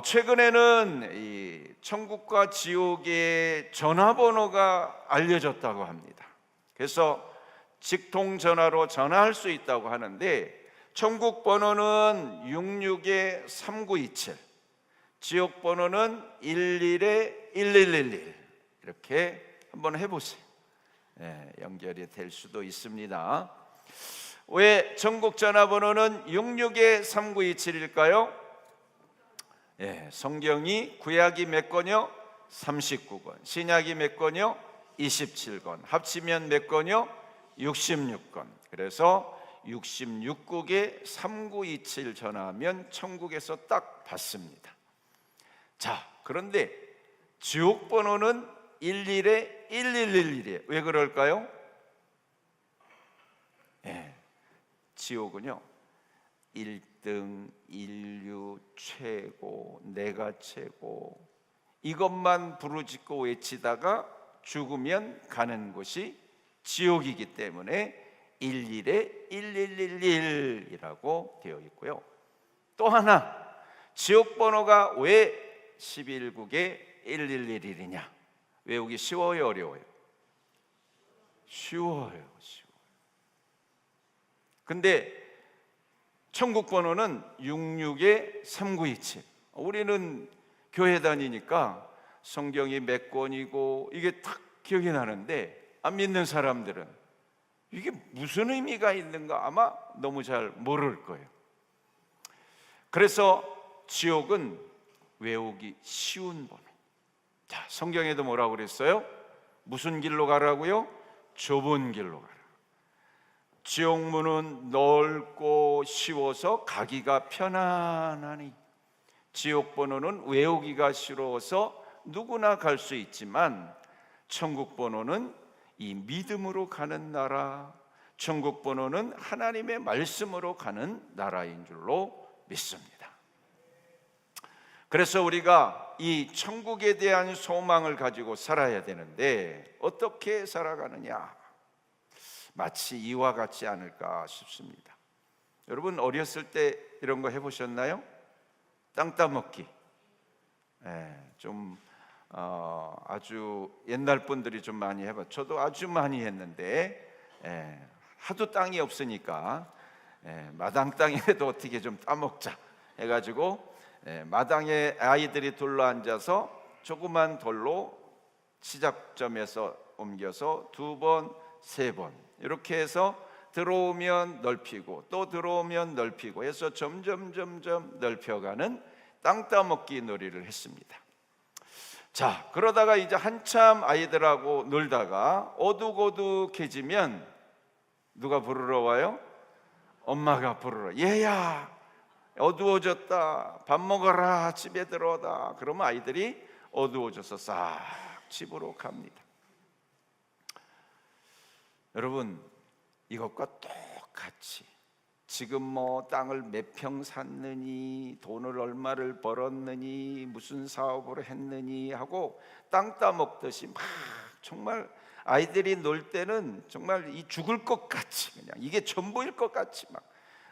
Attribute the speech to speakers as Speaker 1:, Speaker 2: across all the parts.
Speaker 1: 최근에는 이 천국과 지옥의 전화번호가 알려졌다고 합니다. 그래서 직통 전화로 전화할 수 있다고 하는데, 천국 번호는 66-3927, 지옥 번호는 11-1111. 이렇게 한번 해보세요. 연결이 될 수도 있습니다. 왜 천국 전화번호는 66-3927일까요? 성경이 구약이 몇 권이요? 39권, 신약이 몇 권이요? 27권, 합치면 몇 권이요? 66권. 그래서 66국에 3927 전화하면 천국에서 딱 받습니다. 자, 그런데 지옥 번호는 11-1111이에요. 왜 그럴까요? 지옥은요, 1등, 인류 최고, 내가 최고, 이것만 부르짖고 외치다가 죽으면 가는 곳이 지옥이기 때문에 11-1111이라고 되어 있고요. 또 하나, 지옥 번호가 왜 11국에 111이냐? 외우기 쉬워요, 어려워요? 쉬워요. 근데 천국 번호는 66-3927. 우리는 교회 다니니까 성경이 몇 권이고 이게 딱 기억이 나는데, 안 믿는 사람들은 이게 무슨 의미가 있는가 아마 너무 잘 모를 거예요. 그래서 지옥은 외우기 쉬운 번호. 자, 성경에도 뭐라고 그랬어요? 무슨 길로 가라고요? 좁은 길로 가라. 지옥문은 넓고 쉬워서 가기가 편안하니, 지옥 번호는 외우기가 쉬워서 누구나 갈 수 있지만, 천국 번호는 이 믿음으로 가는 나라, 천국 번호는 하나님의 말씀으로 가는 나라인 줄로 믿습니다. 그래서 우리가 이 천국에 대한 소망을 가지고 살아야 되는데, 어떻게 살아가느냐? 마치 이와 같지 않을까 싶습니다. 여러분, 어렸을 때 이런 거 해보셨나요? 땅 따먹기. 아주 옛날 분들이 좀 많이 해봤죠. 저도 아주 많이 했는데, 하도 땅이 없으니까 마당 땅이라도 어떻게 좀 따먹자 해가지고, 마당에 아이들이 둘러앉아서 조그만 돌로 시작점에서 옮겨서 2번, 3번 이렇게 해서 들어오면 넓히고 또 들어오면 넓히고 해서 점점 넓혀가는 땅 따먹기 놀이를 했습니다. 자, 그러다가 이제 한참 아이들하고 놀다가 어둑어둑해지면 누가 부르러 와요? 엄마가 부르러. 얘야, 어두워졌다, 밥 먹어라, 집에 들어오다. 그러면 아이들이 어두워져서 싹 집으로 갑니다. 여러분, 이것과 똑같이 지금 뭐 땅을 몇 평 샀느니, 돈을 얼마를 벌었느니, 무슨 사업을 했느니 하고 땅 따먹듯이 막, 정말 아이들이 놀 때는 정말 이 죽을 것 같이, 그냥 이게 전부일 것 같이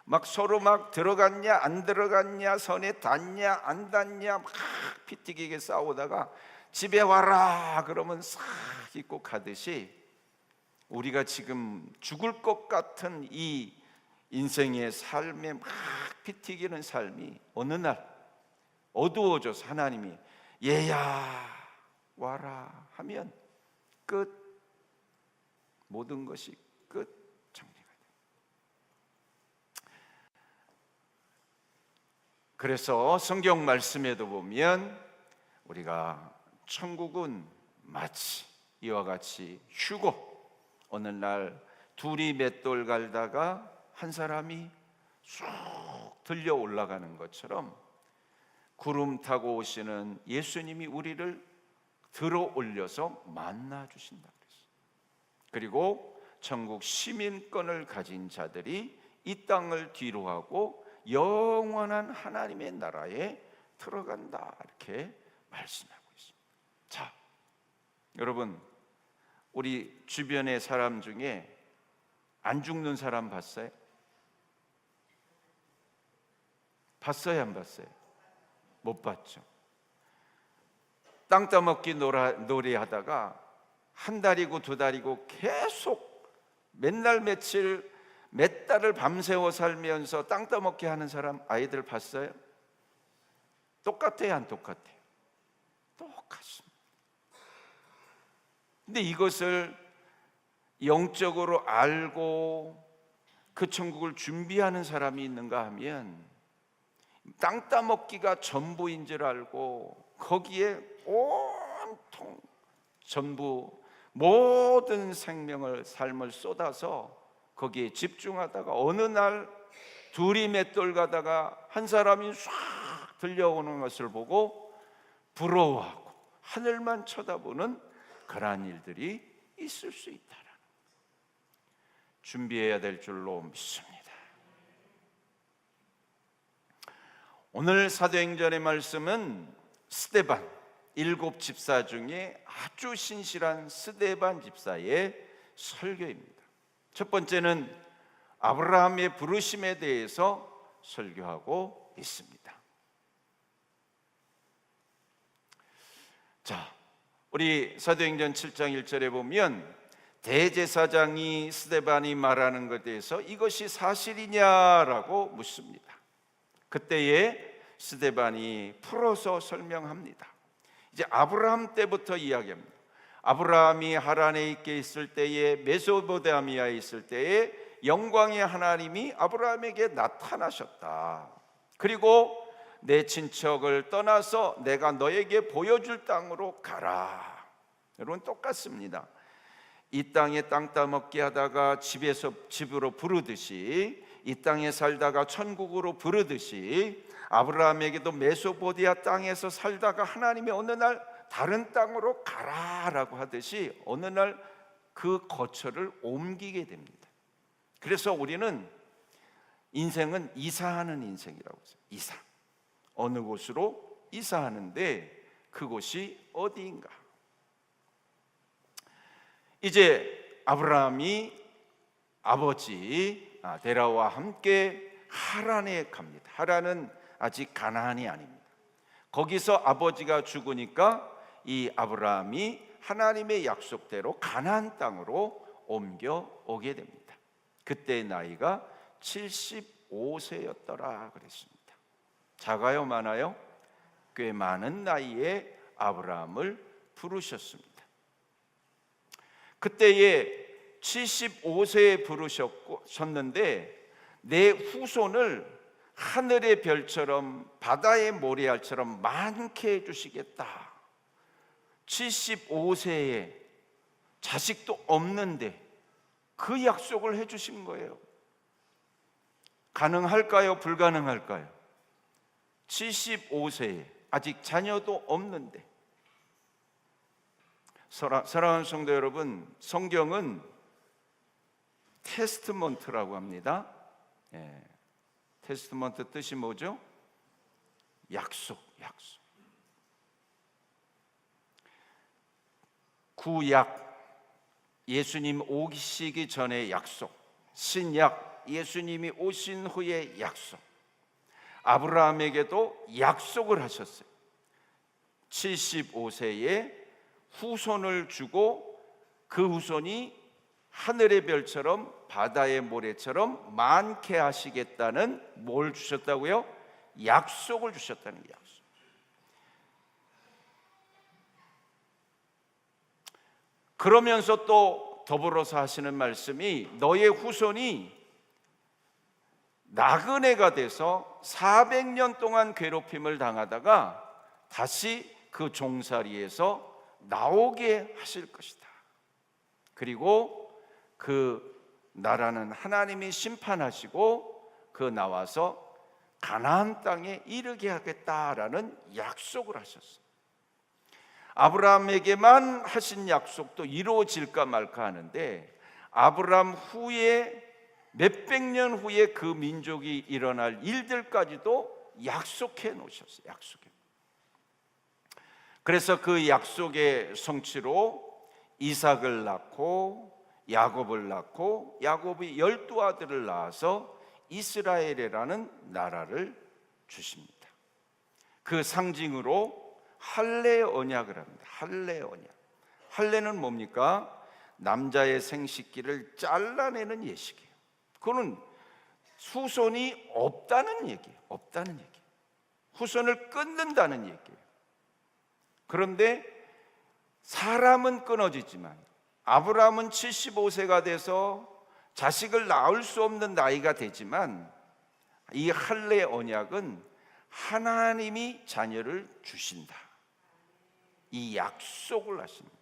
Speaker 1: 막 서로 막 들어갔냐 안 들어갔냐, 선에 닿냐 안 닿냐 막 피튀기게 싸우다가 집에 와라 그러면 싹 잊고 가듯이, 우리가 지금 죽을 것 같은 이 인생의 삶에 막 피튀기는 삶이 어느 날 어두워져서 하나님이 얘야 와라 하면 끝, 모든 것이 끝, 정리가 돼요. 그래서 성경 말씀에도 보면 우리가 천국은 마치 이와 같이 휴고, 어느 날 둘이 맷돌 갈다가 한 사람이 쑥 들려 올라가는 것처럼 구름 타고 오시는 예수님이 우리를 들어 올려서 만나 주신다 그랬어요. 그리고 천국 시민권을 가진 자들이 이 땅을 뒤로하고 영원한 하나님의 나라에 들어간다, 이렇게 말씀하고 있습니다. 자, 여러분, 우리 주변의 사람 중에 안 죽는 사람 봤어요? 봤어요, 안 봤어요? 못 봤죠. 땅 따먹기 놀이하다가 한 달이고 두 달이고 계속 맨날 며칠 몇 달을 밤새워 살면서 땅 따먹기 하는 사람 아이들 봤어요? 똑같아요, 안 똑같아요? 똑같습니다. 근데 이것을 영적으로 알고 그 천국을 준비하는 사람이 있는가 하면 땅 따먹기가 전부인 줄 알고 거기에 온통 전부 모든 삶을 쏟아서 거기에 집중하다가 어느 날 둘이 맷돌 가다가 한 사람이 唰 들려오는 것을 보고 부러워하고 하늘만 쳐다보는 그러한 일들이 있을 수 있다라는, 준비해야 될 줄로 믿습니다. 오늘 사도행전의 말씀은 스데반, 7 집사 중에 아주 신실한 스데반 집사의 설교입니다. 첫 번째는 아브라함의 부르심에 대해서 설교하고 있습니다. 자, 우리 사도행전 7장 1절에 보면 대제사장이 스데반이 말하는 것에 대해서 이것이 사실이냐라고 묻습니다. 그때에 스데반이 풀어서 설명합니다. 이제 아브라함 때부터 이야기합니다. 아브라함이 하란에 있게 있을 때에, 메소포타미아에 있을 때에 영광의 하나님이 아브라함에게 나타나셨다. 그리고 내 친척을 떠나서 내가 너에게 보여줄 땅으로 가라. 여러분, 똑같습니다. 이 땅에 땅 따먹기 하다가 집으로 부르듯이, 이 땅에 살다가 천국으로 부르듯이 아브라함에게도 메소포디아 땅에서 살다가 하나님이 어느 날 다른 땅으로 가라라고 하듯이 어느 날 그 거처를 옮기게 됩니다. 그래서 우리는 인생은 이사하는 인생이라고 해요. 이사. 어느 곳으로 이사하는데 그곳이 어디인가? 이제 아브라함이 아버지 데라와 함께 하란에 갑니다. 하란은 아직 가나안이 아닙니다. 거기서 아버지가 죽으니까 이 아브라함이 하나님의 약속대로 가나안 땅으로 옮겨오게 됩니다. 그때 나이가 75세였더라 그랬습니다. 작아요, 많아요? 꽤 많은 나이에 아브라함을 부르셨습니다. 그때에 75세에 부르셨는데 내 후손을 하늘의 별처럼 바다의 모래알처럼 많게 해주시겠다. 75세에 자식도 없는데 그 약속을 해주신 거예요. 가능할까요? 불가능할까요? 75세에 아직 자녀도 없는데. 사랑하는 성도 여러분, 성경은 테스트먼트라고 합니다. 테스트먼트 뜻이 뭐죠? 약속. 구약, 예수님 오시기 전의 약속. 신약, 예수님이 오신 후의 약속. 아브라함에게도 약속을 하셨어요. 75세에 후손을 주고 그 후손이 하늘의 별처럼 바다의 모래처럼 많게 하시겠다는 뭘 주셨다고요? 약속을 주셨다는 게 약속. 그러면서 또 더불어서 하시는 말씀이 너의 후손이 나그네가 돼서 400년 동안 괴롭힘을 당하다가 다시 그 종살이에서 나오게 하실 것이다. 그리고 그 나라는 하나님이 심판하시고 그 나와서 가나안 땅에 이르게 하겠다라는 약속을 하셨어요. 아브라함에게만 하신 약속도 이루어질까 말까 하는데 아브라함 후에 몇백 년 후에 그 민족이 일어날 일들까지도 약속해 놓으셨어요. 약속해. 그래서 그 약속의 성취로 이삭을 낳고 야곱을 낳고 야곱이 12아들을 낳아서 이스라엘이라는 나라를 주십니다. 그 상징으로 할례 언약을 합니다. 할례 언약. 할례는 뭡니까? 남자의 생식기를 잘라내는 예식이에요. 그거는 후손이 없다는 얘기예요. 없다는 얘기예요. 후손을 끊는다는 얘기예요. 그런데 사람은 끊어지지만 아브라함은 75세가 돼서 자식을 낳을 수 없는 나이가 되지만 이 할례 언약은 하나님이 자녀를 주신다, 이 약속을 하십니다.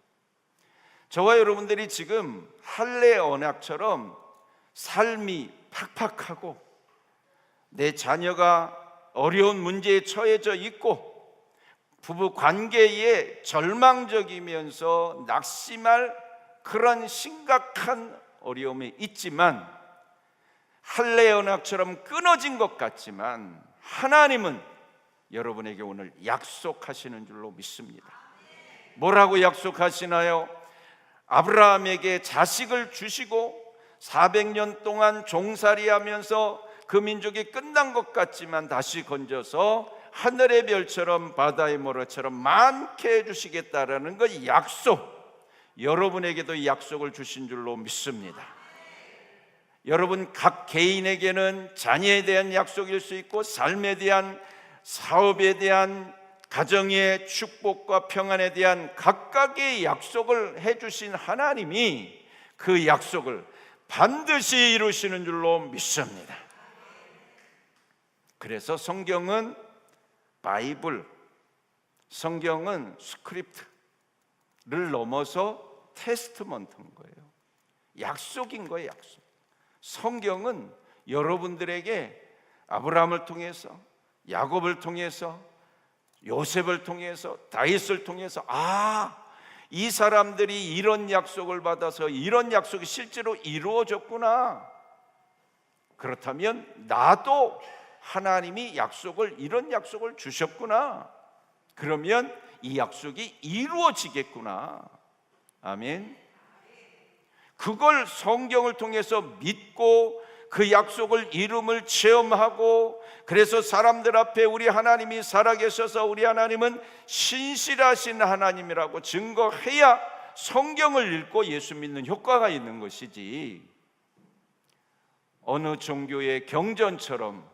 Speaker 1: 저와 여러분들이 지금 할례 언약처럼 삶이 팍팍하고 내 자녀가 어려운 문제에 처해져 있고 부부 관계에 절망적이면서 낙심할 그런 심각한 어려움이 있지만 할례 언약처럼 끊어진 것 같지만 하나님은 여러분에게 오늘 약속하시는 줄로 믿습니다. 뭐라고 약속하시나요? 아브라함에게 자식을 주시고 400년 동안 종살이하면서 그 민족이 끝난 것 같지만 다시 건져서 하늘의 별처럼 바다의 모래처럼 많게 해주시겠다라는 그 약속, 여러분에게도 이 약속을 주신 줄로 믿습니다. 여러분 각 개인에게는 자녀에 대한 약속일 수 있고 삶에 대한, 사업에 대한, 가정의 축복과 평안에 대한 각각의 약속을 해주신 하나님이 그 약속을 반드시 이루시는 줄로 믿습니다. 그래서 성경은 바이블, 성경은 스크립트를 넘어서 테스트먼트인 거예요. 약속인 거예요. 약속. 성경은 여러분들에게 아브라함을 통해서, 야곱을 통해서, 요셉을 통해서, 다윗을 통해서 이 사람들이 이런 약속을 받아서 이런 약속이 실제로 이루어졌구나, 그렇다면 나도 하나님이 약속을, 이런 약속을 주셨구나, 그러면 이 약속이 이루어지겠구나. 아멘. 그걸 성경을 통해서 믿고 그 약속을 이룸을 체험하고, 그래서 사람들 앞에 우리 하나님이 살아계셔서 우리 하나님은 신실하신 하나님이라고 증거해야 성경을 읽고 예수 믿는 효과가 있는 것이지, 어느 종교의 경전처럼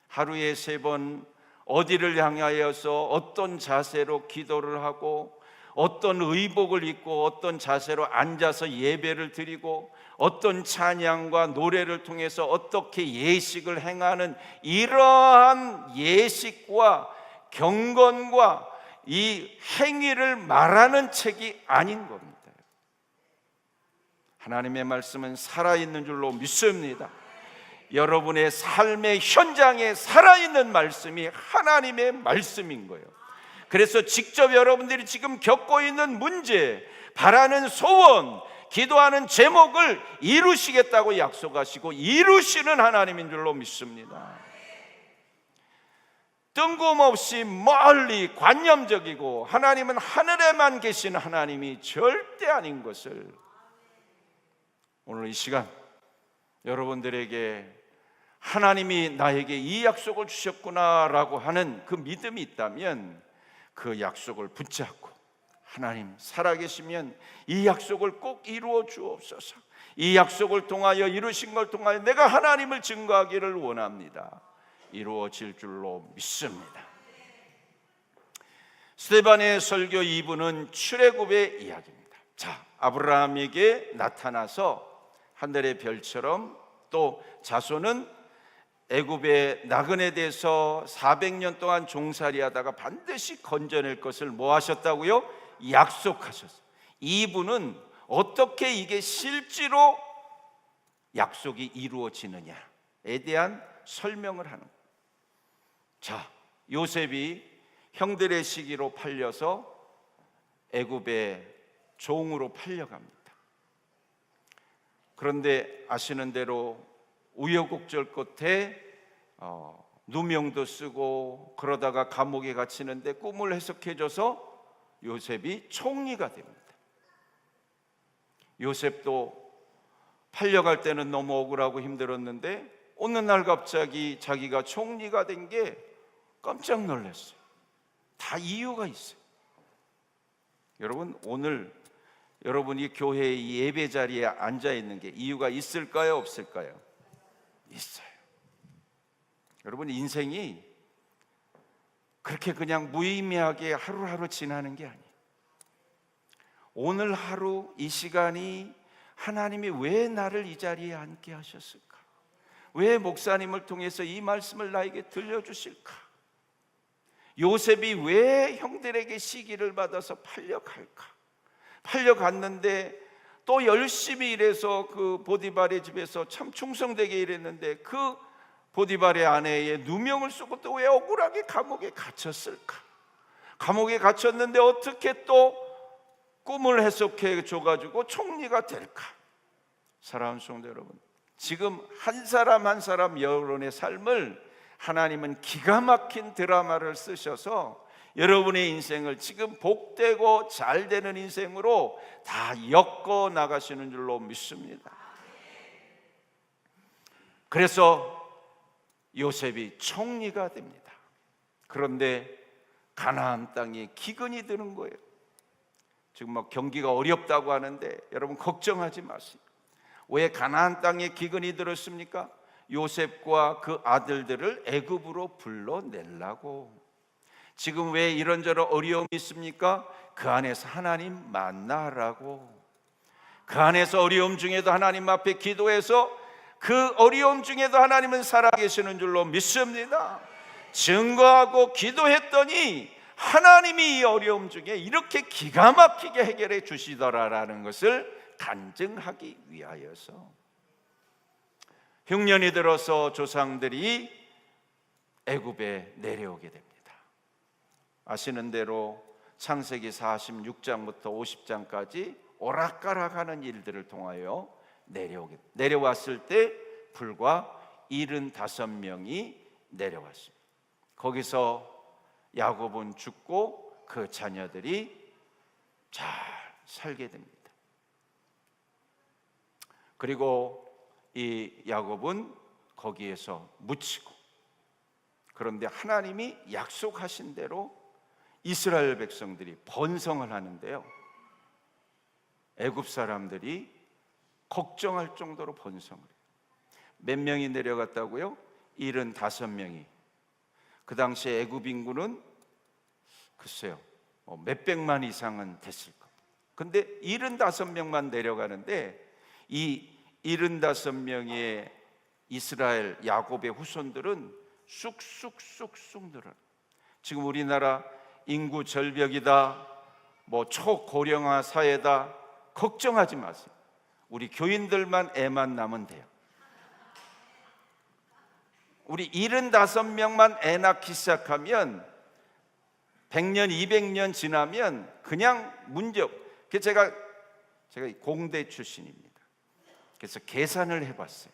Speaker 1: 하루에 3번 어디를 향하여서 어떤 자세로 기도를 하고 어떤 의복을 입고 어떤 자세로 앉아서 예배를 드리고 어떤 찬양과 노래를 통해서 어떻게 예식을 행하는 이러한 예식과 경건과 이 행위를 말하는 책이 아닌 겁니다. 하나님의 말씀은 살아있는 줄로 믿습니다. 여러분의 삶의 현장에 살아있는 말씀이 하나님의 말씀인 거예요. 그래서 직접 여러분들이 지금 겪고 있는 문제, 바라는 소원, 기도하는 제목을 이루시겠다고 약속하시고 이루시는 하나님인 줄로 믿습니다. 뜬금없이 멀리 관념적이고 하나님은 하늘에만 계신 하나님이 절대 아닌 것을 오늘 이 시간 여러분들에게 하나님이 나에게 이 약속을 주셨구나라고 하는 그 믿음이 있다면 그 약속을 붙잡고, 하나님 살아계시면 이 약속을 꼭 이루어 주옵소서, 이 약속을 통하여, 이루신 걸 통하여 내가 하나님을 증거하기를 원합니다. 이루어질 줄로 믿습니다. 스데반의 설교 2부는 출애굽의 이야기입니다. 자, 아브라함에게 나타나서 하늘의 별처럼, 또 자손은 애굽의 나그네 돼서 400년 동안 종살이하다가 반드시 건져낼 것을 뭐 하셨다고요? 약속하셨어요. 이분은 어떻게 이게 실제로 약속이 이루어지느냐에 대한 설명을 하는 거예요. 자, 요셉이 형들의 시기로 팔려서 애굽의 종으로 팔려갑니다. 그런데 아시는 대로 우여곡절 끝에 누명도 쓰고 그러다가 감옥에 갇히는데 꿈을 해석해줘서 요셉이 총리가 됩니다. 요셉도 팔려갈 때는 너무 억울하고 힘들었는데 어느 날 갑자기 자기가 총리가 된 게 깜짝 놀랐어요. 다 이유가 있어요. 여러분, 오늘 여러분이 교회의 이 예배 자리에 앉아 있는 게 이유가 있을까요, 없을까요? 있어요. 여러분, 인생이 그렇게 그냥 무의미하게 하루하루 지나는 게 아니에요. 오늘 하루 이 시간이 하나님이 왜 나를 이 자리에 앉게 하셨을까? 왜 목사님을 통해서 이 말씀을 나에게 들려주실까? 요셉이 왜 형들에게 시기를 받아서 팔려갈까? 팔려갔는데 또 열심히 일해서 그 보디발의 집에서 참 충성되게 일했는데 그 보디발의 아내의 누명을 쓰고 또 왜 억울하게 감옥에 갇혔을까? 감옥에 갇혔는데 어떻게 또 꿈을 해석해 줘가지고 총리가 될까? 사랑하는 성도 여러분, 지금 한 사람 한 사람 여러분의 삶을 하나님은 기가 막힌 드라마를 쓰셔서 여러분의 인생을 지금 복되고 잘 되는 인생으로 다 엮어 나가시는 줄로 믿습니다. 그래서 요셉이 총리가 됩니다. 그런데 가나안 땅에 기근이 드는 거예요. 지금 막 경기가 어렵다고 하는데 여러분 걱정하지 마세요. 왜 가나안 땅에 기근이 들었습니까? 요셉과 그 아들들을 애굽으로 불러내려고. 지금 왜 이런저런 어려움이 있습니까? 그 안에서 하나님 만나라고. 그 안에서 어려움 중에도 하나님 앞에 기도해서 그 어려움 중에도 하나님은 살아계시는 줄로 믿습니다. 증거하고 기도했더니 하나님이 이 어려움 중에 이렇게 기가 막히게 해결해 주시더라라는 것을 간증하기 위하여서 흉년이 들어서 조상들이 애굽에 내려오게 됩니다. 아시는 대로 창세기 46장부터 50장까지 오락가락하는 일들을 통하여 내려왔을 때 불과 75명이 내려왔습니다. 거기서 야곱은 죽고 그 자녀들이 잘 살게 됩니다. 그리고 이 야곱은 거기에서 묻히고, 그런데 하나님이 약속하신 대로 이스라엘 백성들이 번성을 하는데요, 애굽 사람들이 걱정할 정도로 번성을 해요. 몇 명이 내려갔다고요? 75명이. 그 당시에 애굽 인구는 글쎄요 몇백만 이상은 됐을 겁니다. 근데 75명만 내려가는데 이 75명의 이스라엘 야곱의 후손들은 쑥쑥쑥쑥 늘어요. 지금 우리나라 인구 절벽이다, 뭐 초고령화 사회다, 걱정하지 마세요. 우리 교인들만 애만 낳으면 돼요. 우리 75명만 애 낳기 시작하면 100년, 200년 지나면 그냥 문제없. 제가 공대 출신입니다. 그래서 계산을 해봤어요.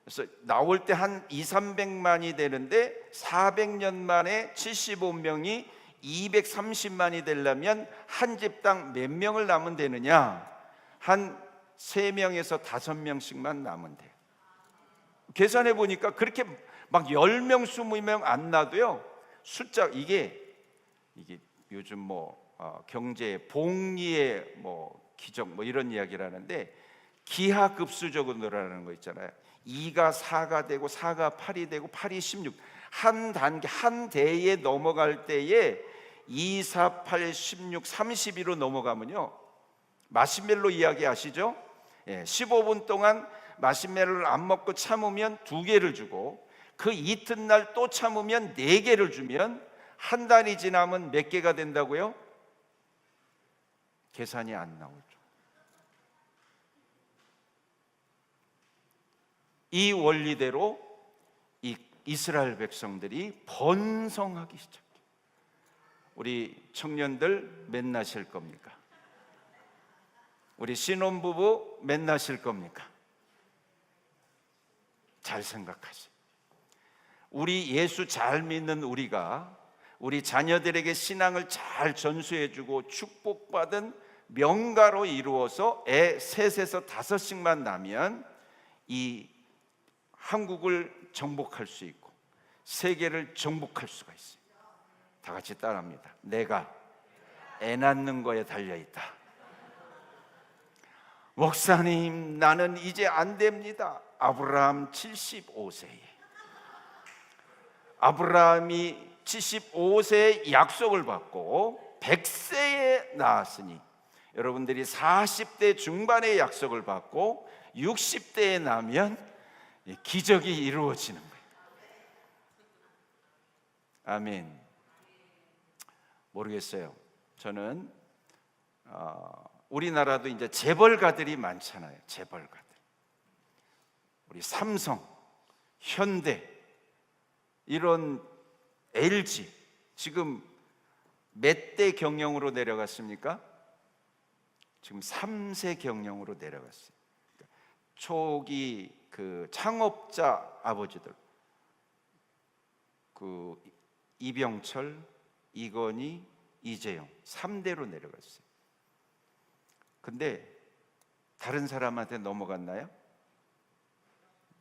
Speaker 1: 그래서 나올 때 한 200~300만이 되는데 400년 만에 75명이 230만이 되려면 한 집당 몇 명을 낳으면 되느냐? 한 3명에서 5명씩만 낳으면 돼요. 계산해 보니까 그렇게 막 10명, 20명 안 낳아도요, 숫자 이게 요즘 경제 복리의 기적 이런 이야기를 하는데, 기하급수적으로 늘어나는 거 있잖아요. 2가 4가 되고 4가 8이 되고 8이 16, 한 단계 한 대에 넘어갈 때에 2, 4, 8, 16, 32로 넘어가면요, 마시멜로 이야기 아시죠? 15분 동안 마시멜로를 안 먹고 참으면 2개를 주고, 그 이튿날 또 참으면 4개를 주면 한 달이 지나면 몇 개가 된다고요? 계산이 안 나오죠. 이 원리대로 이 이스라엘 백성들이 번성하기 시작해요. 우리 청년들 몇 낳으실 겁니까? 우리 신혼부부 몇 낳으실 겁니까? 잘 생각하세요. 우리 예수 잘 믿는 우리가 우리 자녀들에게 신앙을 잘 전수해주고 축복받은 명가로 이루어서 애 3에서 5씩만 낳으면 이 한국을 정복할 수 있고 세계를 정복할 수가 있어요. 다 같이 따라합니다. 내가 애 낳는 거에 달려있다. 목사님, 나는 이제 안 됩니다. 아브라함 75세에 아브라함이 75세에 약속을 받고 100세에 낳았으니 여러분들이 40대 중반에 약속을 받고 60대에 나면 기적이 이루어지는 거예요. 아멘. 모르겠어요. 저는 우리나라도 이제 재벌가들이 많잖아요. 재벌가들. 우리 삼성, 현대, 이런 LG 지금 몇 대 경영으로 내려갔습니까? 지금 3세 경영으로 내려갔어요. 초기 그 창업자 아버지들, 그 이병철, 이건희, 이재용 3대로 내려갔어요. 근데 다른 사람한테 넘어갔나요?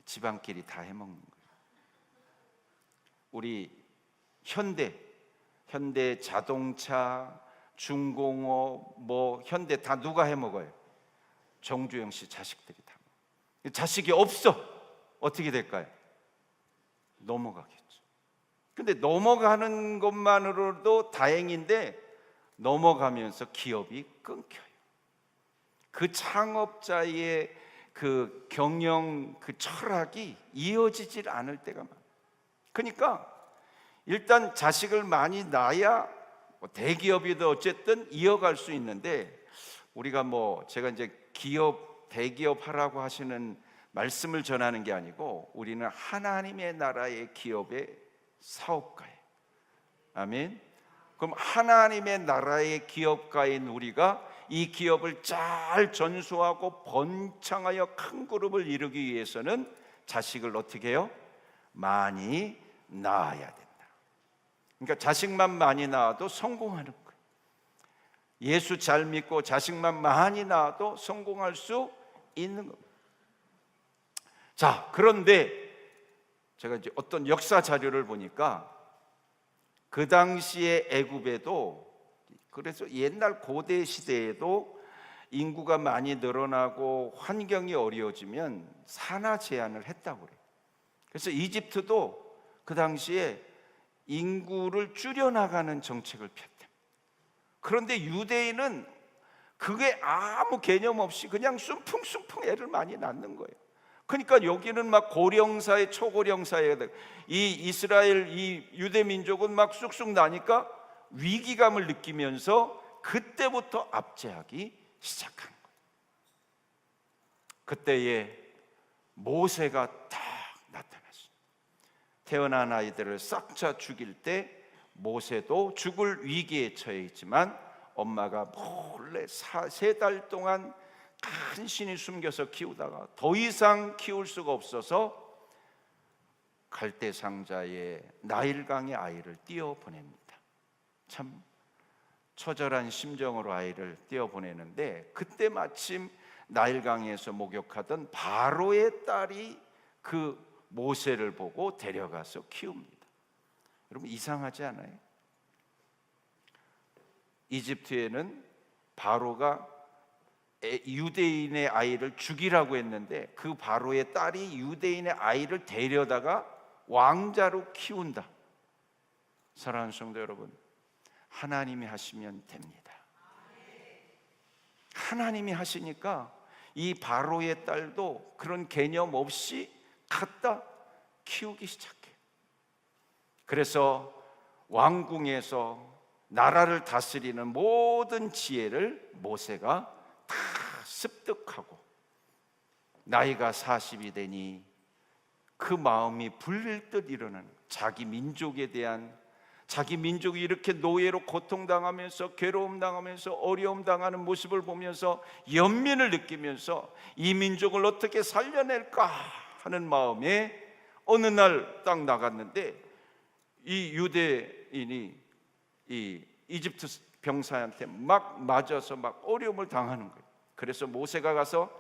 Speaker 1: 집안끼리 다 해먹는 거예요. 우리 현대 자동차, 중공업, 뭐 현대 다 누가 해먹어요? 정주영 씨 자식들이 다. 자식이 없어. 어떻게 될까요? 넘어가겠죠. 근데 넘어가는 것만으로도 다행인데 넘어가면서 기업이 끊겨요. 그 창업자의 그 경영 그 철학이 이어지질 않을 때가 많아요. 그러니까 일단 자식을 많이 낳아야 대기업이든 어쨌든 이어갈 수 있는데, 우리가 뭐 제가 이제 기업, 대기업 하라고 하시는 말씀을 전하는 게 아니고 우리는 하나님의 나라의 기업의 사업가예요. 아멘. 그럼 하나님의 나라의 기업가인 우리가 이 기업을 잘 전수하고 번창하여 큰 그룹을 이루기 위해서는 자식을 어떻게 해요? 많이 낳아야 된다. 그러니까 자식만 많이 낳아도 성공하는 거예요. 예수 잘 믿고 자식만 많이 낳아도 성공할 수 있는 겁니다. 자, 그런데 제가 이제 어떤 역사 자료를 보니까 그 당시에 애굽에도, 그래서 옛날 고대 시대에도 인구가 많이 늘어나고 환경이 어려워지면 산하 제한을 했다고 그래요. 그래서 이집트도 그 당시에 인구를 줄여나가는 정책을 폈대. 그런데 유대인은 그게 아무 개념 없이 그냥 숨풍숨풍 애를 많이 낳는 거예요. 그러니까 여기는 막 고령사회, 초고령사회, 이 이스라엘, 이 유대 민족은 막 쑥쑥 나니까 위기감을 느끼면서 그때부터 압제하기 시작한 거예요. 그때에 모세가 딱 나타났어요. 태어난 아이들을 싹 다 죽일 때 모세도 죽을 위기에 처해 있지만 엄마가 몰래 3달 동안 간신히 숨겨서 키우다가 더 이상 키울 수가 없어서 갈대 상자에 나일강의 아이를 띄어 보냅니다. 참 처절한 심정으로 아이를 띄어 보내는데, 그때 마침 나일강에서 목욕하던 바로의 딸이 그 모세를 보고 데려가서 키웁니다. 여러분 이상하지 않아요? 이집트에는 바로가 유대인의 아이를 죽이라고 했는데 그 바로의 딸이 유대인의 아이를 데려다가 왕자로 키운다. 사랑하는 성도 여러분, 하나님이 하시면 됩니다. 하나님이 하시니까 이 바로의 딸도 그런 개념 없이 갖다 키우기 시작해요. 그래서 왕궁에서 나라를 다스리는 모든 지혜를 모세가 다 습득하고 나이가 40이 되니 그 마음이 불릴 듯 일어나는, 자기 민족에 대한, 자기 민족이 이렇게 노예로 고통당하면서 괴로움 당하면서 어려움 당하는 모습을 보면서 연민을 느끼면서 이 민족을 어떻게 살려낼까 하는 마음에 어느 날 딱 나갔는데 이 유대인이 이 이집트 병사한테 막 맞아서 막 어려움을 당하는 거예요. 그래서 모세가 가서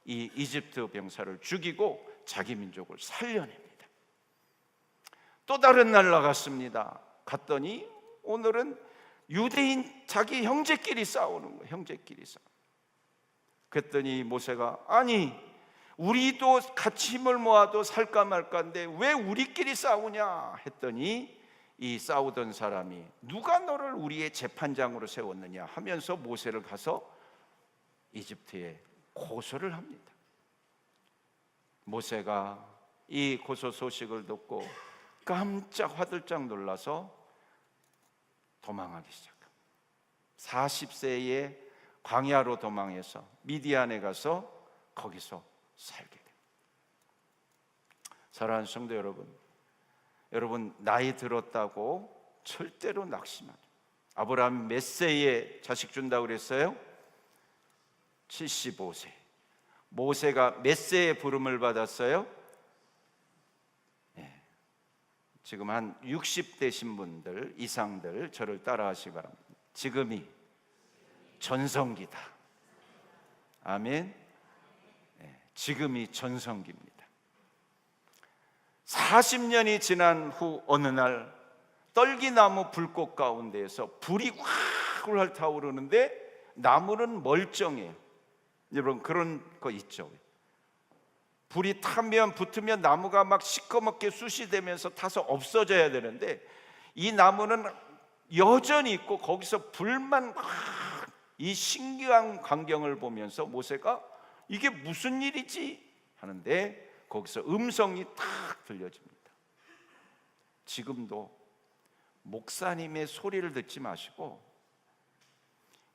Speaker 1: 이 이집트 병사를 죽이고 자기 민족을 살려냅니다. 또 다른 날 나갔습니다. 갔더니 오늘은 유대인 자기 형제끼리 싸우는 거예요. 형제끼리 싸우. 그랬더니 모세가 아니 우리도 같이 힘을 모아도 살까 말까인데 왜 우리끼리 싸우냐 했더니 이 싸우던 사람이 누가 너를 우리의 재판장으로 세웠느냐 하면서 모세를 가서 이집트에 고소를 합니다. 모세가 이 고소 소식을 듣고 깜짝 화들짝 놀라서 도망하기 시작합니다. 40세에 광야로 도망해서 미디안에 가서 거기서 살게 됩니다. 사랑하는 성도 여러분 나이 들었다고 절대로 낙심하지 마세요. 아브라함 몇 세에 자식 준다고 그랬어요? 75세. 모세가 몇 세에 부름을 받았어요? 네. 지금 한 60대신 분들 이상들 저를 따라 하시기 바랍니다. 지금이 전성기다. 아멘. 네. 지금이 전성기입니다. 40년이 지난 후 어느 날 떨기나무 불꽃 가운데에서 불이 활활 타오르는데 나무는 멀쩡해요. 여러분 그런 거 있죠. 불이 타면 붙으면 나무가 막 시커멓게 숯이 되면서 타서 없어져야 되는데 이 나무는 여전히 있고 거기서 불만 이 신기한 광경을 보면서 모세가 이게 무슨 일이지 하는데 거기서 음성이 탁 들려집니다. 지금도 목사님의 소리를 듣지 마시고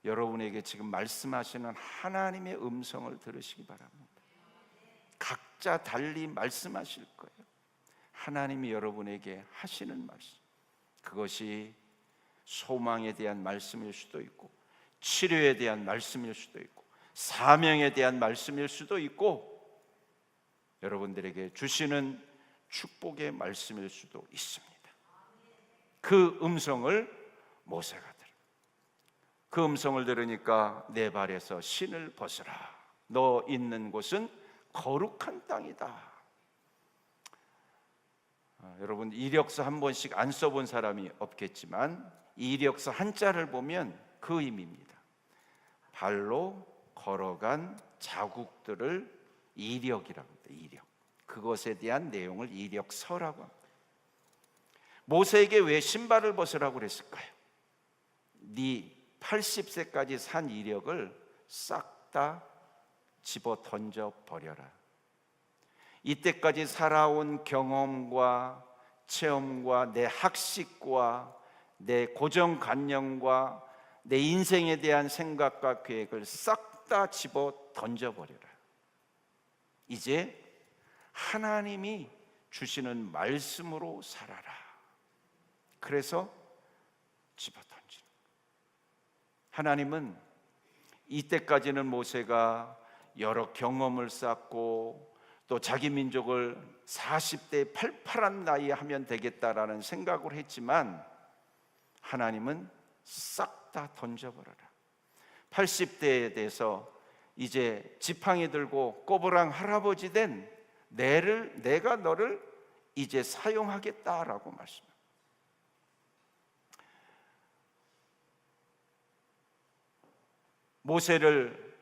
Speaker 1: 여러분에게 지금 말씀하시는 하나님의 음성을 들으시기 바랍니다. 각자 달리 말씀하실 거예요. 하나님이 여러분에게 하시는 말씀, 그것이 소망에 대한 말씀일 수도 있고 치료에 대한 말씀일 수도 있고 사명에 대한 말씀일 수도 있고 여러분들에게 주시는 축복의 말씀일 수도 있습니다. 그 음성을 모세가 들어. 그 음성을 들으니까 내 발에서 신을 벗으라. 너 있는 곳은 거룩한 땅이다. 여러분 이력서 한 번씩 안 써본 사람이 없겠지만 이 이력서 한자를 보면 그 의미입니다. 발로 걸어간 자국들을 이력이라고 합니다. 이력. 그것에 대한 내용을 이력서라고 합니다. 모세에게 왜 신발을 벗으라고 그랬을까요? 네 80세까지 산 이력을 싹 다 집어 던져 버려라. 이때까지 살아온 경험과 체험과 내 학식과 내 고정관념과 내 인생에 대한 생각과 계획을 싹 다 집어 던져 버려라. 이제 하나님이 주시는 말씀으로 살아라. 그래서 집어 던지는 거예요. 하나님은 이때까지는 모세가 여러 경험을 쌓고 또 자기 민족을 40대 팔팔한 나이에 하면 되겠다라는 생각을 했지만 하나님은 싹 다 던져버려라. 80대에 대해서 이제 지팡이 들고 꼬부랑 할아버지 된 내가 너를 이제 사용하겠다라고 말씀합니다. 모세를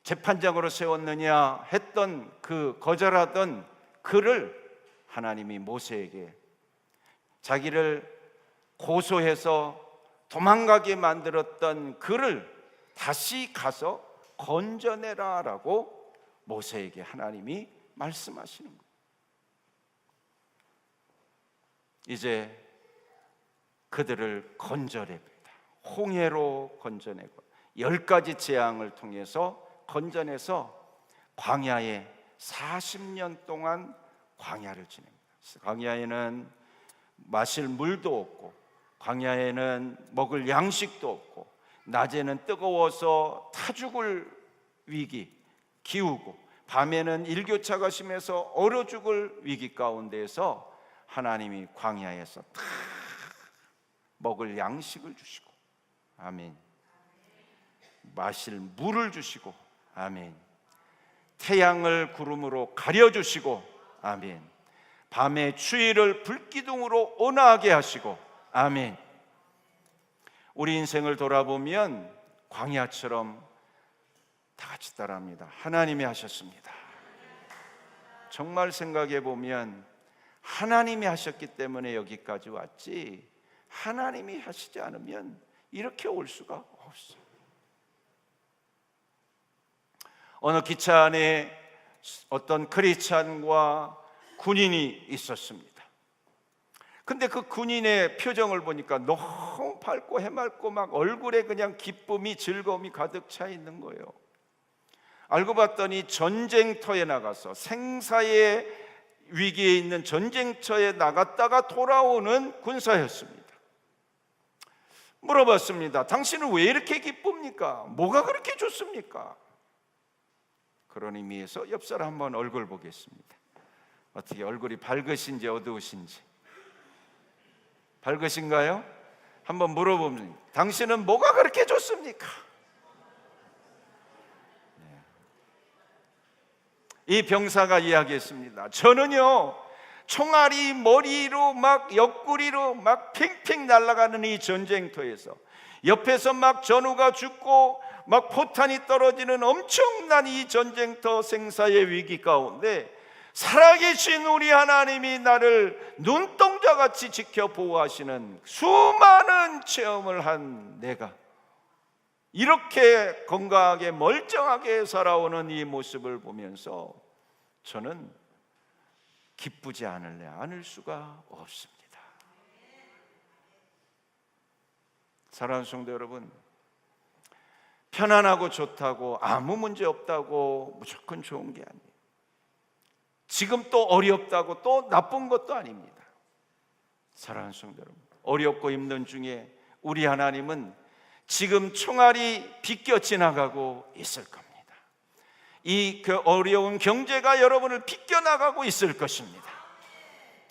Speaker 1: 재판장으로 세웠느냐 했던 그 거절하던 그를 하나님이 모세에게 자기를 고소해서 도망가게 만들었던 그를 다시 가서 건져내라라고 모세에게 하나님이 말씀하시는 거예요. 이제 그들을 건져냅니다. 홍해로 건져내고 10가지 재앙을 통해서 건져내서 광야에 40년 동안 광야를 지냅니다. 광야에는 마실 물도 없고 광야에는 먹을 양식도 없고 낮에는 뜨거워서 타 죽을 위기 기우고 밤에는 일교차가 심해서 얼어 죽을 위기 가운데에서 하나님이 광야에서 다 먹을 양식을 주시고 아멘. 마실 물을 주시고 아멘. 태양을 구름으로 가려주시고 아멘. 밤의 추위를 불기둥으로 온화하게 하시고 아멘. 우리 인생을 돌아보면 광야처럼 다 같이 따라합니다. 하나님이 하셨습니다. 정말 생각해 보면 하나님이 하셨기 때문에 여기까지 왔지, 하나님이 하시지 않으면 이렇게 올 수가 없어요. 어느 기차 안에 어떤 크리스찬과 군인이 있었습니다. 근데 그 군인의 표정을 보니까 너무 밝고 해맑고 막 얼굴에 그냥 기쁨이, 즐거움이 가득 차 있는 거예요. 알고 봤더니 전쟁터에 나가서 생사의 위기에 있는 전쟁터에 나갔다가 돌아오는 군사였습니다. 물어봤습니다. 당신은 왜 이렇게 기쁩니까? 뭐가 그렇게 좋습니까? 그런 의미에서 옆 사람 한번 얼굴 보겠습니다. 어떻게 얼굴이 밝으신지 어두우신지. 밝으신가요? 한번 물어보면 당신은 뭐가 그렇게 좋습니까? 이 병사가 이야기했습니다. 저는요, 총알이 머리로 막 옆구리로 막 팽팽 날아가는 이 전쟁터에서 옆에서 막 전우가 죽고 막 포탄이 떨어지는 엄청난 이 전쟁터 생사의 위기 가운데 살아계신 우리 하나님이 나를 눈동자같이 지켜 보호하시는 수많은 체험을 한 내가 이렇게 건강하게 멀쩡하게 살아오는 이 모습을 보면서 저는 기쁘지 않을 수가 없습니다. 사랑하는 성도 여러분, 편안하고 좋다고 아무 문제 없다고 무조건 좋은 게 아니에요. 지금 또 어렵다고 또 나쁜 것도 아닙니다. 사랑하는 성도 여러분, 어렵고 힘든 중에 우리 하나님은 지금 총알이 비껴 지나가고 있을 겁니다. 이 어려운 경제가 여러분을 비껴나가고 있을 것입니다.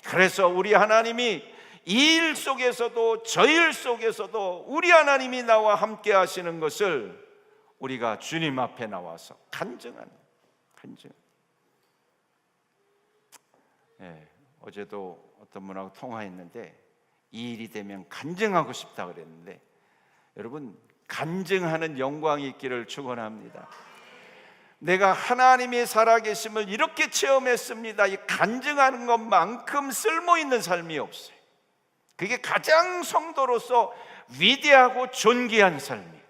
Speaker 1: 그래서 우리 하나님이 이 일 속에서도 저 일 속에서도 우리 하나님이 나와 함께 하시는 것을 우리가 주님 앞에 나와서 간증하는. 어제도 어떤 분하고 통화했는데 이 일이 되면 간증하고 싶다 그랬는데, 여러분, 간증하는 영광이 있기를 축원합니다. 내가 하나님의 살아계심을 이렇게 체험했습니다. 이 간증하는 것만큼 쓸모있는 삶이 없어요. 그게 가장 성도로서 위대하고 존귀한 삶이에요.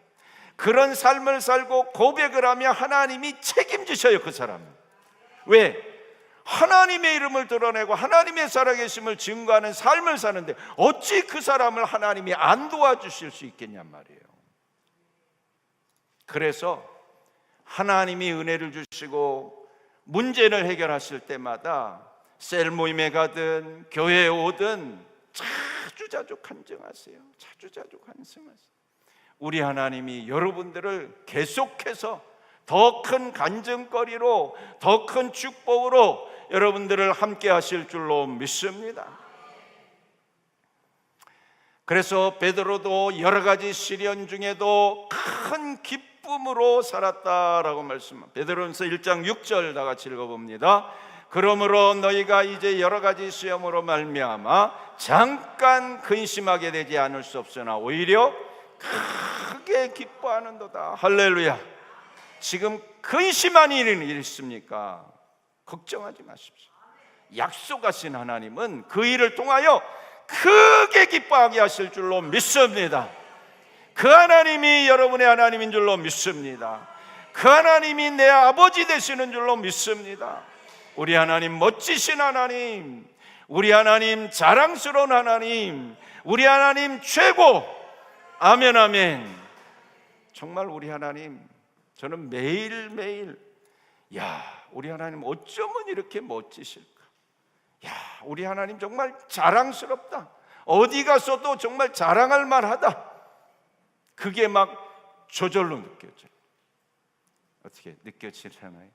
Speaker 1: 그런 삶을 살고 고백을 하며 하나님이 책임지셔요, 그 사람은. 왜? 하나님의 이름을 드러내고 하나님의 살아계심을 증거하는 삶을 사는데 어찌 그 사람을 하나님이 안 도와주실 수 있겠냔 말이에요. 그래서 하나님이 은혜를 주시고 문제를 해결하실 때마다 셀 모임에 가든 교회에 오든 자주자주 간증하세요. 우리 하나님이 여러분들을 계속해서 더 큰 간증거리로, 더 큰 축복으로 여러분들을 함께 하실 줄로 믿습니다. 그래서 베드로도 여러 가지 시련 중에도 큰 기쁨으로 살았다라고 말씀합니다. 베드로전서 1장 6절 다 같이 읽어봅니다. 그러므로 너희가 이제 여러 가지 시험으로 말미암아 잠깐 근심하게 되지 않을 수 없으나 오히려 크게 기뻐하는도다. 할렐루야. 지금 근심한 일이 있습니까? 걱정하지 마십시오. 약속하신 하나님은 그 일을 통하여 크게 기뻐하게 하실 줄로 믿습니다. 그 하나님이 여러분의 하나님인 줄로 믿습니다. 그 하나님이 내 아버지 되시는 줄로 믿습니다. 우리 하나님 멋지신 하나님, 우리 하나님 자랑스러운 하나님, 우리 하나님 최고. 아멘 아멘. 정말 우리 하나님, 저는 매일매일 우리 하나님 어쩌면 이렇게 멋지실까? 우리 하나님 정말 자랑스럽다. 어디 가서도 정말 자랑할 만하다. 그게 막 저절로 느껴져요. 어떻게 느껴지시나요?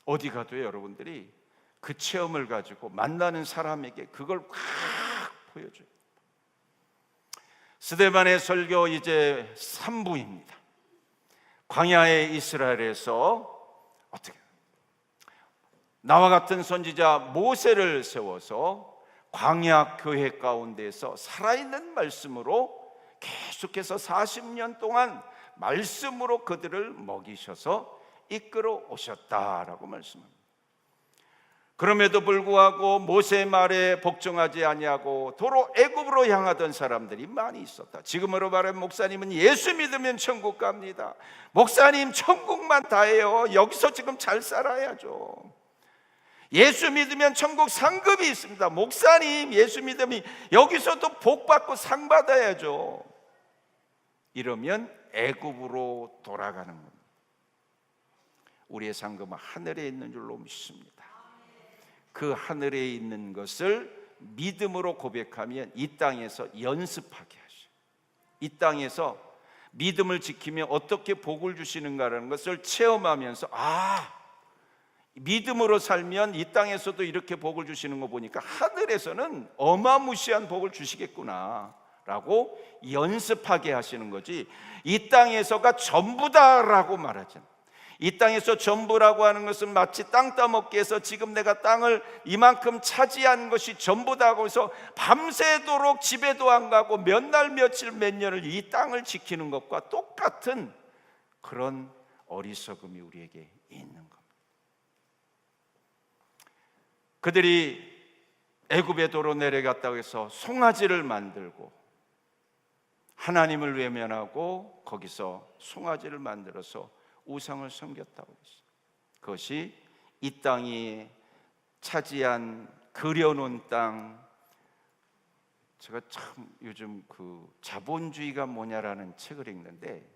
Speaker 1: 어디 가도 여러분들이 그 체험을 가지고 만나는 사람에게 그걸 확 보여줘요. 스데반의 설교 이제 3부입니다. 광야의 이스라엘에서 어떻게 나와 같은 선지자 모세를 세워서 광야 교회 가운데서 살아있는 말씀으로 계속해서 40년 동안 말씀으로 그들을 먹이셔서 이끌어 오셨다라고 말씀합니다. 그럼에도 불구하고 모세의 말에 복종하지 아니하고 도로 애굽으로 향하던 사람들이 많이 있었다. 지금으로 말하면 목사님은 예수 믿으면 천국 갑니다. 목사님 천국만 다해요. 여기서 지금 잘 살아야죠. 예수 믿으면 천국 상급이 있습니다. 목사님 예수 믿으면 여기서도 복 받고 상 받아야죠. 이러면 애굽으로 돌아가는 겁니다. 우리의 상급은 하늘에 있는 줄로 믿습니다. 그 하늘에 있는 것을 믿음으로 고백하면 이 땅에서 연습하게 하셔. 이 땅에서 믿음을 지키며 어떻게 복을 주시는가라는 것을 체험하면서 믿음으로 살면 이 땅에서도 이렇게 복을 주시는 거 보니까 하늘에서는 어마무시한 복을 주시겠구나 라고 연습하게 하시는 거지, 이 땅에서가 전부다라고 말하잖아요. 이 땅에서 전부라고 하는 것은 마치 땅 따먹기 해서 지금 내가 땅을 이만큼 차지한 것이 전부다고 해서 밤새도록 집에도 안 가고 몇 날 며칠 몇 년을 이 땅을 지키는 것과 똑같은 그런 어리석음이 우리에게 있는 겁니다. 그들이 애굽의 도로 내려갔다고 해서 송아지를 만들고 하나님을 외면하고 거기서 송아지를 만들어서 우상을 섬겼다고 했어요. 그것이 이 땅이 차지한 그려놓은 땅. 제가 참 요즘 그 자본주의가 뭐냐라는 책을 읽는데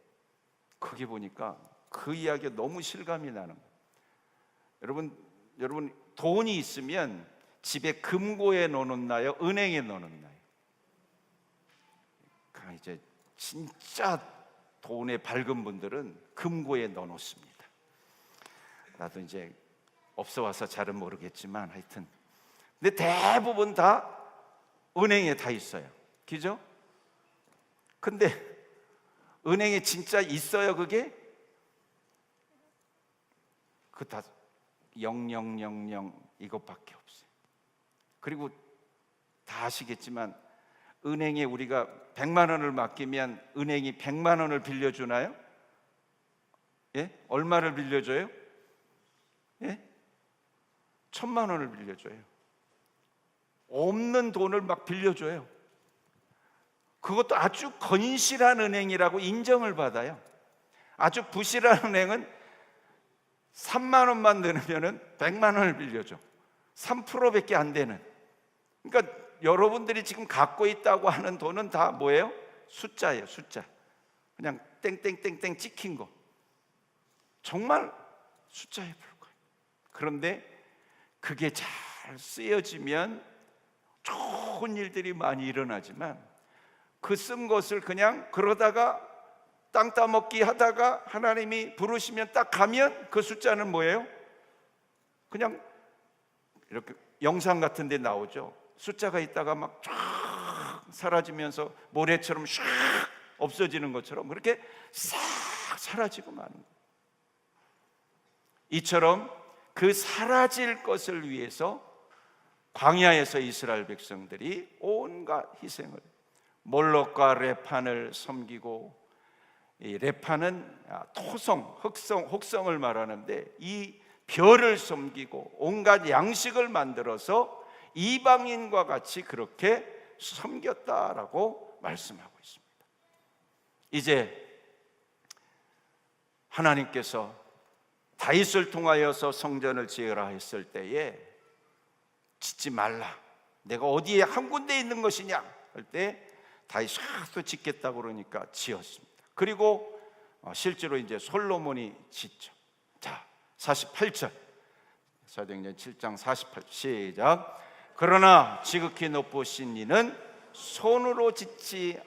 Speaker 1: 거기 보니까 그 이야기가 너무 실감이 나는 거예요. 여러분 돈이 있으면 집에 금고에 넣어놓나요? 은행에 넣어놓나요? 그러니까 이제 진짜 돈에 밝은 분들은 금고에 넣어놓습니다. 나도 이제 없어 와서 잘은 모르겠지만 하여튼 근데 대부분 다 은행에 다 있어요. 그죠? 근데 은행에 진짜 있어요 그게? 그 다 0000 이것밖에 없어요. 그리고 다 아시겠지만 은행에 우리가 100만 원을 맡기면 은행이 100만 원을 빌려주나요? 예? 얼마를 빌려줘요? 예? 1000만 원을 빌려줘요. 없는 돈을 막 빌려줘요. 그것도 아주 건실한 은행이라고 인정을 받아요. 아주 부실한 은행은 3만 원만 넣으면 100만 원을 빌려줘. 3%밖에 안 되는. 그러니까 여러분들이 지금 갖고 있다고 하는 돈은 다 뭐예요? 숫자예요, 숫자. 그냥 땡땡땡땡 찍힌 거. 정말 숫자에 불과해요. 그런데 그게 잘 쓰여지면 좋은 일들이 많이 일어나지만 그 쓴 것을 그냥 그러다가 땅 따먹기 하다가 하나님이 부르시면 딱 가면 그 숫자는 뭐예요? 그냥 이렇게 영상 같은 데 나오죠. 숫자가 있다가 막 쫙 사라지면서 모래처럼 샥 없어지는 것처럼 그렇게 싹 사라지고 마는 거예요. 이처럼 그 사라질 것을 위해서 광야에서 이스라엘 백성들이 온갖 희생을, 몰록과 레판을 섬기고, 이 레판은 토성, 혹성을 말하는데 이 별을 섬기고 온갖 양식을 만들어서 이방인과 같이 그렇게 섬겼다라고 말씀하고 있습니다. 이제 하나님께서 다윗을 통하여서 성전을 지으라 했을 때에 짓지 말라, 내가 어디에 한 군데 있는 것이냐 할 때 다윗이 또 짓겠다고 그러니까 지었습니다. 그리고 실제로 이제 솔로몬이 짓죠. 자, 48절 사도행전 7장 48절 시작. 그러나 지극히 높으신 이는 손으로 짓지,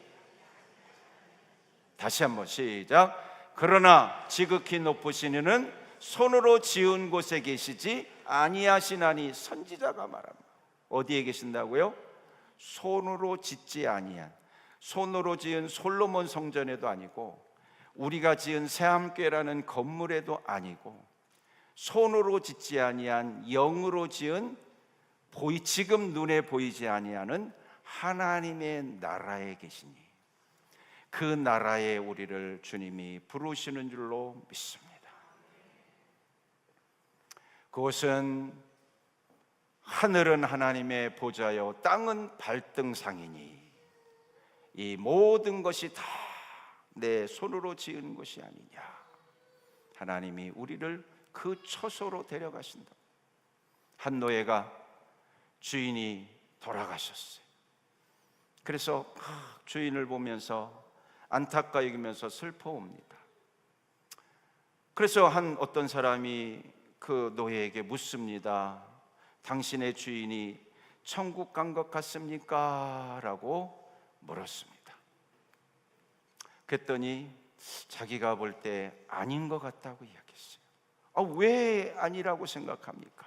Speaker 1: 다시 한번 시작. 그러나 지극히 높으신 이는 손으로 지은 곳에 계시지 아니하시나니. 선지자가 말합니다. 어디에 계신다고요? 손으로 짓지 아니한, 손으로 지은 솔로몬 성전에도 아니고 우리가 지은 새함교회라는 건물에도 아니고 손으로 짓지 아니한 영으로 지은 지금 눈에 보이지 아니하는 하나님의 나라에 계시니 그 나라에 우리를 주님이 부르시는 줄로 믿습니다. 그것은 하늘은 하나님의 보좌여 땅은 발등상이니 이 모든 것이 다 내 손으로 지은 것이 아니냐. 하나님이 우리를 그 처소로 데려가신다. 한 노예가 주인이 돌아가셨어요. 그래서 주인을 보면서 안타까 여기면서 슬퍼옵니다. 그래서 어떤 사람이 그 노예에게 묻습니다. 당신의 주인이 천국 간 것 같습니까? 라고 물었습니다. 그랬더니 자기가 볼 때 아닌 것 같다고 이야기했어요. 왜 아니라고 생각합니까?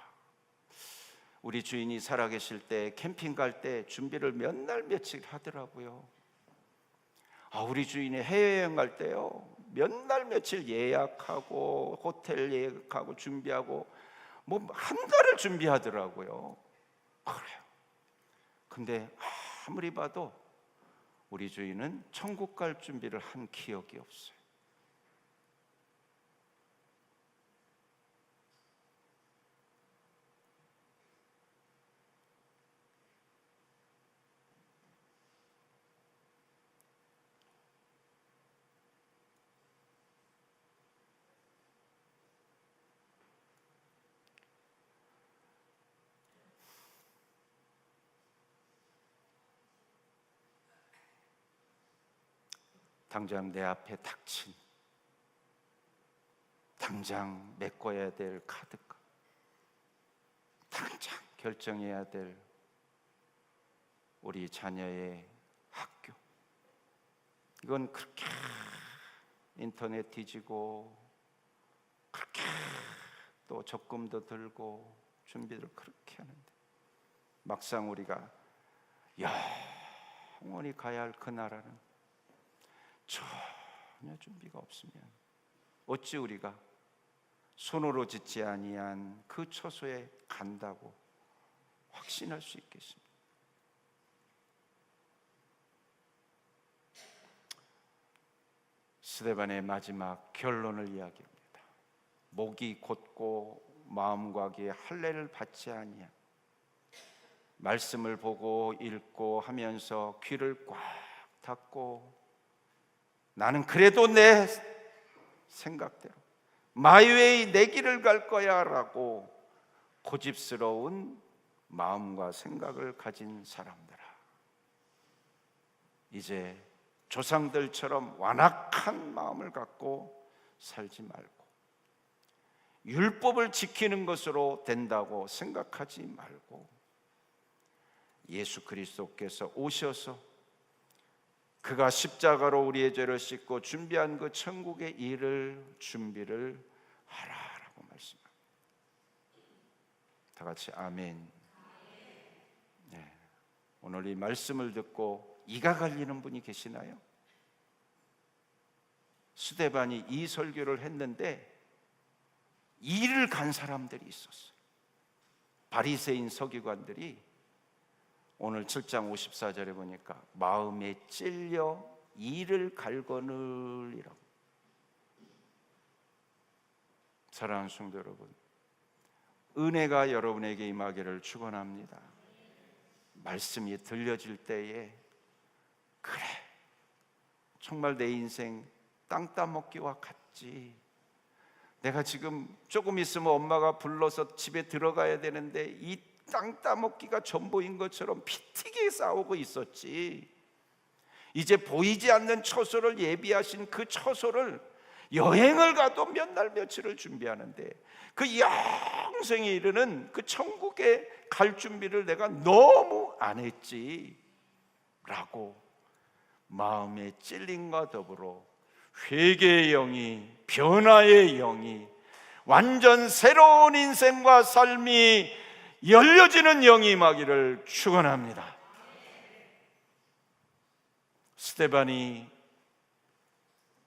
Speaker 1: 우리 주인이 살아계실 때 캠핑 갈 때 준비를 몇 날 며칠 하더라고요. 우리 주인이 해외여행 갈 때요 몇 날 며칠 예약하고 호텔 예약하고 준비하고 뭐 한 달을 준비하더라고요. 그래요. 근데 아무리 봐도 우리 주인은 천국 갈 준비를 한 기억이 없어요. 당장 내 앞에 닥친 당장 메꿔야 될 카드값, 당장 결정해야 될 우리 자녀의 학교, 이건 그렇게 인터넷 뒤지고 그렇게 또 적금도 들고 준비를 그렇게 하는데 막상 우리가 영원히 가야 할 그 나라는 전혀 준비가 없으면 어찌 우리가 손으로 짓지 아니한 그 처소에 간다고 확신할 수 있겠습니까? 스데반의 마지막 결론을 이야기합니다. 목이 곧고 마음과 귀에 할례를 받지 아니한, 말씀을 보고 읽고 하면서 귀를 꽉 닫고 나는 그래도 내 생각대로 마이웨이 내 길을 갈 거야 라고 고집스러운 마음과 생각을 가진 사람들아, 이제 조상들처럼 완악한 마음을 갖고 살지 말고 율법을 지키는 것으로 된다고 생각하지 말고 예수 그리스도께서 오셔서 그가 십자가로 우리의 죄를 씻고 준비한 그 천국의 일을 준비를 하라라고 말씀합니다. 다 같이 아멘. 네. 오늘 이 말씀을 듣고 이가 갈리는 분이 계시나요? 스데반이 이 설교를 했는데 이를 간 사람들이 있었어요. 바리새인 서기관들이 오늘 7장 54절에 보니까 마음에 찔려 이를 갈거늘이라고. 사랑하는 성도 여러분, 은혜가 여러분에게 임하기를 축원합니다. 말씀이 들려질 때에 그래, 정말 내 인생 땅 따먹기와 같지. 내가 지금 조금 있으면 엄마가 불러서 집에 들어가야 되는데 이 땅 따먹기가 전부인 것처럼 피튀게 싸우고 있었지. 이제 보이지 않는 처소를 예비하신 그 처소를 여행을 가도 몇 날 며칠을 준비하는데 그 영생에 이르는 그 천국에 갈 준비를 내가 너무 안 했지 라고 마음의 찔림과 더불어 회개의 영이, 변화의 영이, 완전 새로운 인생과 삶이 열려지는 영이 임하기를 축원합니다. 스데반이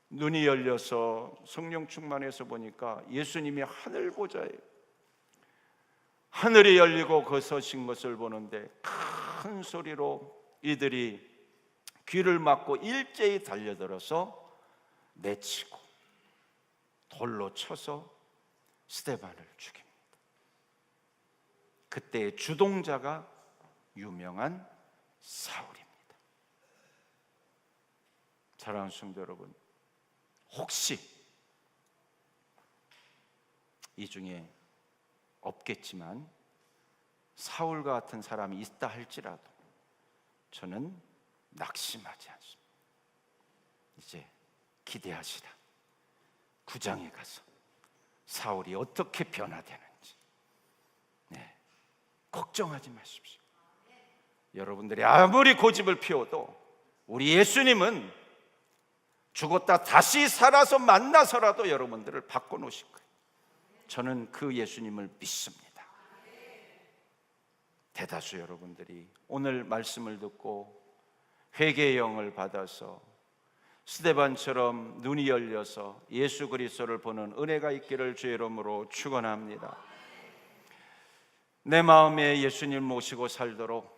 Speaker 1: 눈이 열려서 성령 충만해서 보니까 예수님이 하늘 보좌에 하늘이 열리고 그 서신 것을 보는데 큰 소리로 이들이 귀를 막고 일제히 달려들어서 내치고 돌로 쳐서 스데반을 죽입니다. 그때의 주동자가 유명한 사울입니다. 사랑하는 성도 여러분, 혹시 이 중에 없겠지만 사울과 같은 사람이 있다 할지라도 저는 낙심하지 않습니다. 이제 기대하시라. 9장에 가서 사울이 어떻게 변화되는지 걱정하지 마십시오. 여러분들이 아무리 고집을 피워도 우리 예수님은 죽었다 다시 살아서 만나서라도 여러분들을 바꿔놓으실 거예요. 저는 그 예수님을 믿습니다. 대다수 여러분들이 오늘 말씀을 듣고 회개의 영을 받아서 스데반처럼 눈이 열려서 예수 그리스도를 보는 은혜가 있기를 주의 이름으로 축원합니다. 내 마음에 예수님 모시고 살도록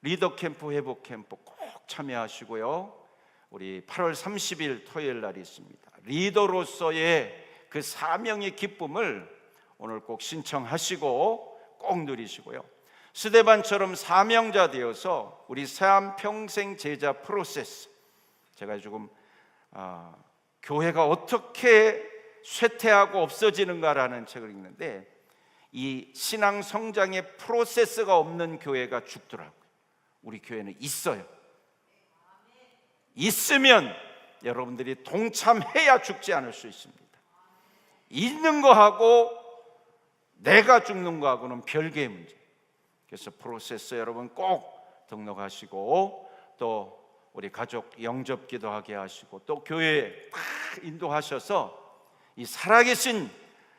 Speaker 1: 리더 캠프, 회복 캠프 꼭 참여하시고요. 우리 8월 30일 토요일 날이 있습니다. 리더로서의 그 사명의 기쁨을 오늘 꼭 신청하시고 꼭 누리시고요. 스데반처럼 사명자 되어서 우리 새한 평생 제자 프로세스, 제가 조금 교회가 어떻게 쇠퇴하고 없어지는가라는 책을 읽는데 이 신앙 성장의 프로세스가 없는 교회가 죽더라고요. 우리 교회는 있어요. 있으면 여러분들이 동참해야 죽지 않을 수 있습니다. 있는 거하고 내가 죽는 거하고는 별개의 문제. 그래서 프로세스 여러분 꼭 등록하시고 또 우리 가족 영접 기도하게 하시고 또 교회에 인도하셔서 이 살아계신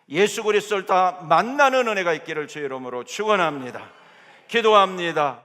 Speaker 1: 예수 그리스도를 다 만나는 은혜가 있기를 주의 이름으로 축원합니다. 기도합니다.